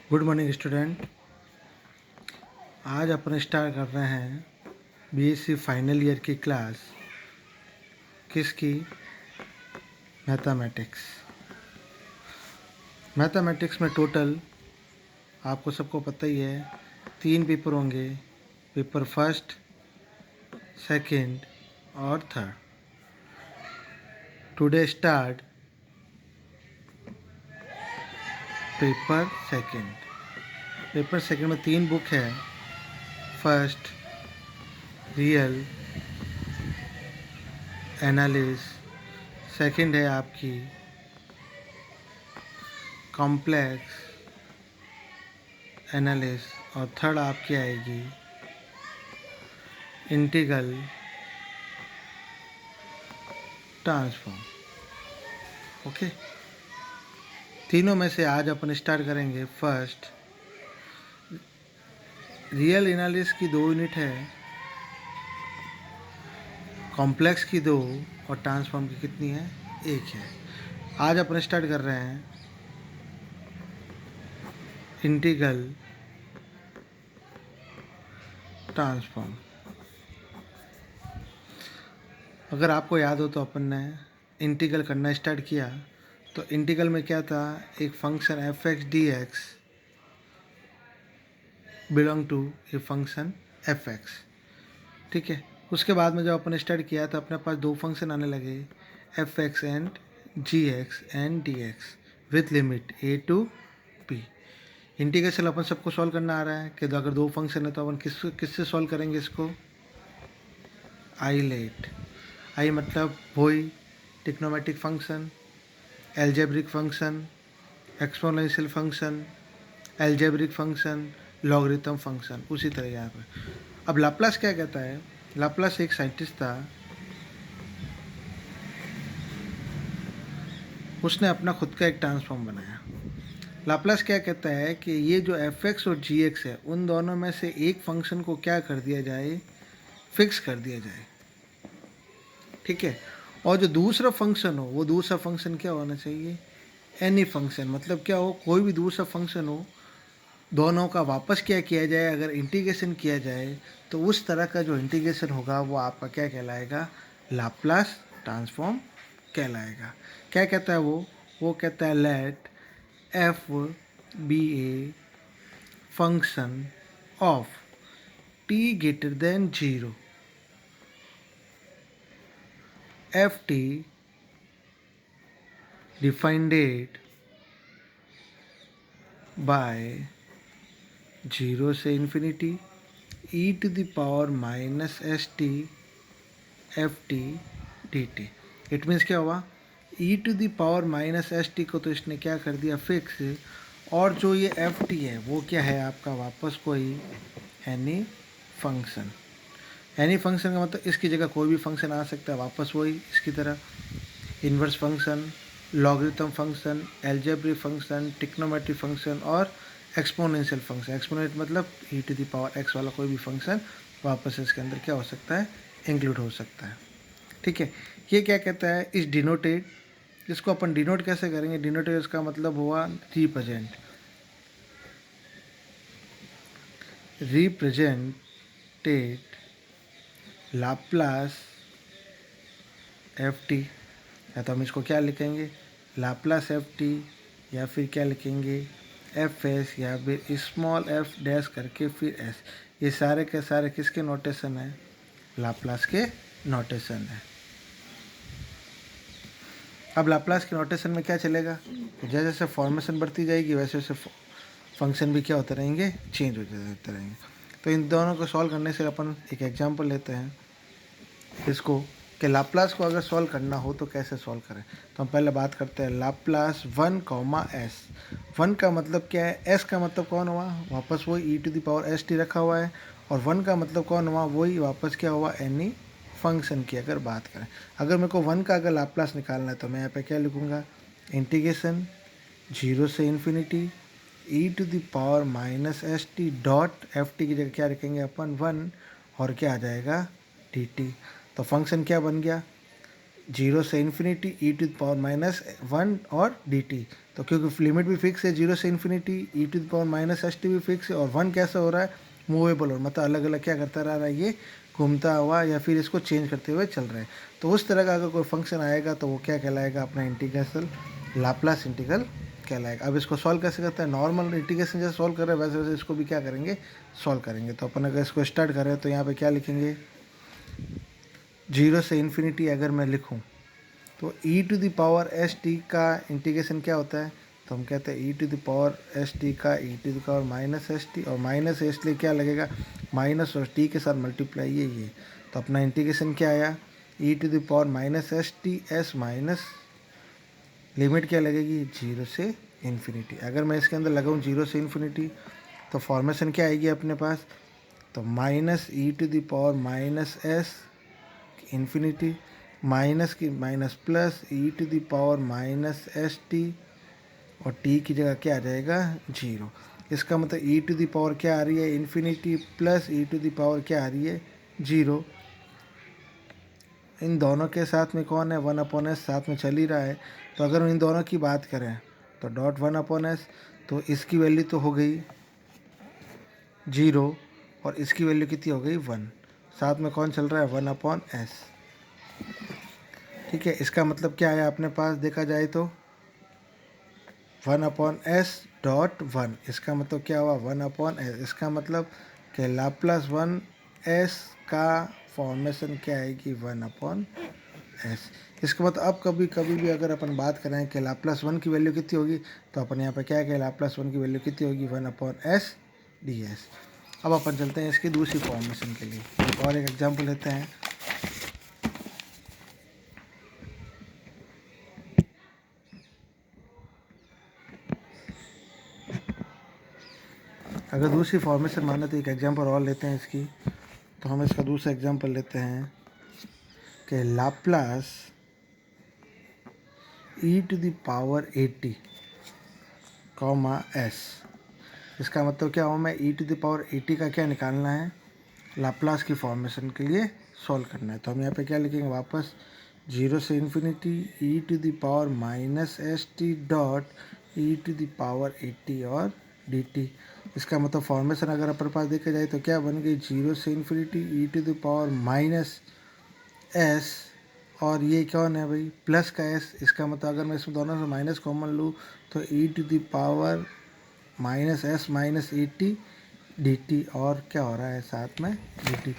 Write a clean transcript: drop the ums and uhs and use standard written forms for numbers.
Good morning student. आज अपन start कर रहे हैं बीएससी फाइनल ईयर की क्लास। किसकी? मैथमेटिक्स। मैथमेटिक्स में टोटल आपको सबको पता ही है 3 पेपर होंगे। पेपर फर्स्ट, सेकंड और third. Today start paper second. Paper second में 3 बुक है। फर्स्ट रियल एनालिस, सेकंड है आपकी कॉम्प्लेक्स एनालिस और थर्ड आपकी आएगी इंटीग्रल ट्रांसफॉर्म। ओके, तीनों में से आज अपन स्टार्ट करेंगे। फर्स्ट रियल एनालिस की 2 यूनिट है, कॉम्प्लेक्स की 2 और ट्रांसफॉर्म की कितनी है? 1 है। आज अपन स्टार्ट कर रहे हैं इंटीग्रल ट्रांसफॉर्म। अगर आपको याद हो तो अपन ने इंटीग्रल करना स्टार्ट किया तो इंटीग्रल में क्या था? एक function f x d x belong to a function f x. ठीक है, उसके बाद में जब अपन स्टार्ट किया तो अपने पास 2 फंक्शन आने लगे, f x and g x and d x with limit a to p. Integration अपन सबको सॉल्व करना आ रहा है कि अगर 2 फंक्शन है तो अपन किससे सॉल्व करेंगे इसको? I let. आई मतलब वही trigonometric function, algebraic function, exponential function, algebraic function, logarithm function, उसी तरह यहाँ पर। अब लाप्लास क्या कहता है? लाप्लास एक साइंटिस्ट था, उसने अपना खुद का एक ट्रांसफॉर्म बनाया। लाप्लास क्या कहता है कि ये जो एफ एक्स और जी एक्स है उन दोनों में से एक फंक्शन को क्या कर दिया जाए? फिक्स कर दिया जाए। ठीक है, और जो दूसरा फंक्शन हो वो दूसरा फंक्शन क्या होना चाहिए? Any function. मतलब क्या हो? कोई भी दूसरा फंक्शन हो, दोनों का वापस क्या किया जाए? अगर इंटीग्रेशन किया जाए तो उस तरह का जो इंटीग्रेशन होगा वो आपका क्या कहलाएगा? लाप्लास ट्रांसफॉर्म कहलाएगा। क्या कहता है वो कहता है let f be a function of t greater than 0, f t defined it by 0 से infinity e to the power minus s t f t d t. It means क्या हुआ? E to the power minus s t को तो इसने क्या कर दिया? Fix. और जो ये एफ टी है वो क्या है आपका? वापस कोई एनी फंक्शन। एनी फंक्शन का मतलब इसकी जगह कोई भी फंक्शन आ सकता है, वापस वही इसकी तरह inverse function, logarithm function, algebraic function, trigonometric function और एक्सपोनेंशियल फंक्शन। एक्सपोनेंट मतलब ई टू द पावर एक्स वाला कोई भी फंक्शन वापस इसके अंदर क्या हो सकता है? इंक्लूड हो सकता है। ठीक है, ये क्या कहता है? इस डिनोटेड, इसको अपन डिनोट कैसे करेंगे? डिनोटेड इसका मतलब हुआ represent. Represented Laplace F T, या तो हम इसको क्या लिखेंगे? लाप्लास एफ टी, या फिर क्या लिखेंगे? एफ एस, या फिर स्मॉल एफ डैश करके फिर एस। ये सारे के सारे किसके नोटेशन है? लाप्लास के नोटेशन है। अब लाप्लास के नोटेशन में क्या चलेगा? तो जैसे जैसे फॉर्मेशन बढ़ती जाएगी वैसे वैसे फंक्शन भी क्या होते रहेंगे? चेंज होते रहेंगे। तो इन दोनों को सॉल्व करने से अपन एक एग्जांपल लेते हैं इसको, कि लाप्लास को अगर सॉल्व करना हो तो कैसे सॉल्व करें। तो हम पहले बात करते हैं लाप्लास 1 कॉमा एस। 1 का मतलब क्या है? एस का मतलब कौन हुआ? वापस वही e to the power s t रखा हुआ है। और 1 का मतलब कौन हुआ? वही वापस क्या हुआ? एनी फंक्शन की अगर बात करें। अगर मेरे को 1 का अगर लाप्लास निकालना है तो मैं यहाँ पे क्या लिखूँगा? इंटीग्रेशन 0 से infinity e to the power minus s t dot f t की जगह क्या रखेंगे अपन? 1, और क्या आ जाएगा? D t. तो फंक्शन क्या बन गया? जीरो से infinity e to the power minus one और डी टी। तो क्योंकि लिमिट भी फिक्स है, जीरो से infinity e to the power minus s t भी फिक्स है, और वन कैसे हो रहा है, मूवेबल हो, मतलब अलग अलग क्या करता रह रहा है, ये घूमता हुआ या फिर इसको चेंज करते हुए चल रहा है। तो उस तरह का अगर कोई फंक्शन आएगा तो वो क्या कहलाएगा, अपना इंटीग्रल लाप्लास इंटीग्रल कहलाएगा। अब इसको सॉल्व कैसे करते हैं, नॉर्मल इंटीग्रेशन जैसे सॉल्व कर रहे हैं वैसे वैसे इसको भी क्या करेंगे, सॉल्व करेंगे। तो अपन अगर इसको स्टार्ट करें तो यहाँ पे क्या लिखेंगे, जीरो से इन्फिनिटी अगर मैं लिखूँ तो e to the power s t का इंटीग्रेशन क्या होता है, तो हम कहते हैं e to the power s t का e to the power minus s t, और माइनस एस लिए क्या लगेगा, माइनस और टी के साथ मल्टीप्लाई ये। तो अपना इंटीग्रेशन क्या आया, e to the power minus s t s minus limit क्या लगेगी, जीरो से इन्फिनिटी। अगर मैं इसके अंदर लगाऊँ जीरो से इन्फिनिटी तो फॉर्मेशन क्या आएगी अपने पास, तो minus e to the power minus s infinity minus की minus plus e to the power minus s t, और टी की जगह क्या आ जाएगा, जीरो। इसका मतलब ई टू द पावर क्या आ रही है, infinity plus e to the power क्या आ रही है, जीरो। इन दोनों के साथ में कौन है, वन अपॉन एस साथ में चल ही रहा है। तो अगर इन दोनों की बात करें तो डॉट वन अपॉन एस, तो इसकी वैल्यू तो हो गई जीरो और इसकी वैल्यू कितनी हो गई, वन। साथ में कौन चल रहा है, वन अपॉन एस। ठीक है, इसका मतलब क्या आया अपने पास, देखा जाए तो one upon S dot one, इसका मतलब क्या हुआ, वन अपॉन एस। इसका मतलब कि लाप्लास वन एस का फॉर्मेशन क्या आएगी, वन अपॉन एस। इसका मतलब अब कभी कभी भी अगर अपन बात करें कि लाप्लास वन की वैल्यू कितनी होगी, तो अपन यहाँ पे क्या है कि लाप्लास वन की वैल्यू कितनी होगी, one upon S D S. अब अपन चलते हैं इसकी दूसरी फॉर्मेशन के लिए, और एक एग्जाम्पल लेते हैं। अगर दूसरी फॉर्मेशन माने तो एक एग्जांपल और लेते हैं इसकी। तो हम इसका दूसरा एग्जांपल लेते हैं कि Laplace e to the power 80 comma s. इसका मतलब क्या हुआ, मैं ई टू द पावर 80 का क्या निकालना है, लाप्लास की फॉर्मेशन के लिए सॉल्व करना है। तो हम यहाँ पे क्या लिखेंगे वापस, जीरो से infinity e to the power minus s t dot e to the power 80 और डी टी। इसका मतलब फॉर्मेशन अगर अपने पास देखा जाए तो क्या बन गई, जीरो से infinity e to the power minus s, और ये कौन है भाई, प्लस का एस। इसका मतलब अगर मैं इसमें दोनों से माइनस कॉमन लूँ तो e to the power minus s minus 80 d t, और क्या हो रहा है साथ में डी टी।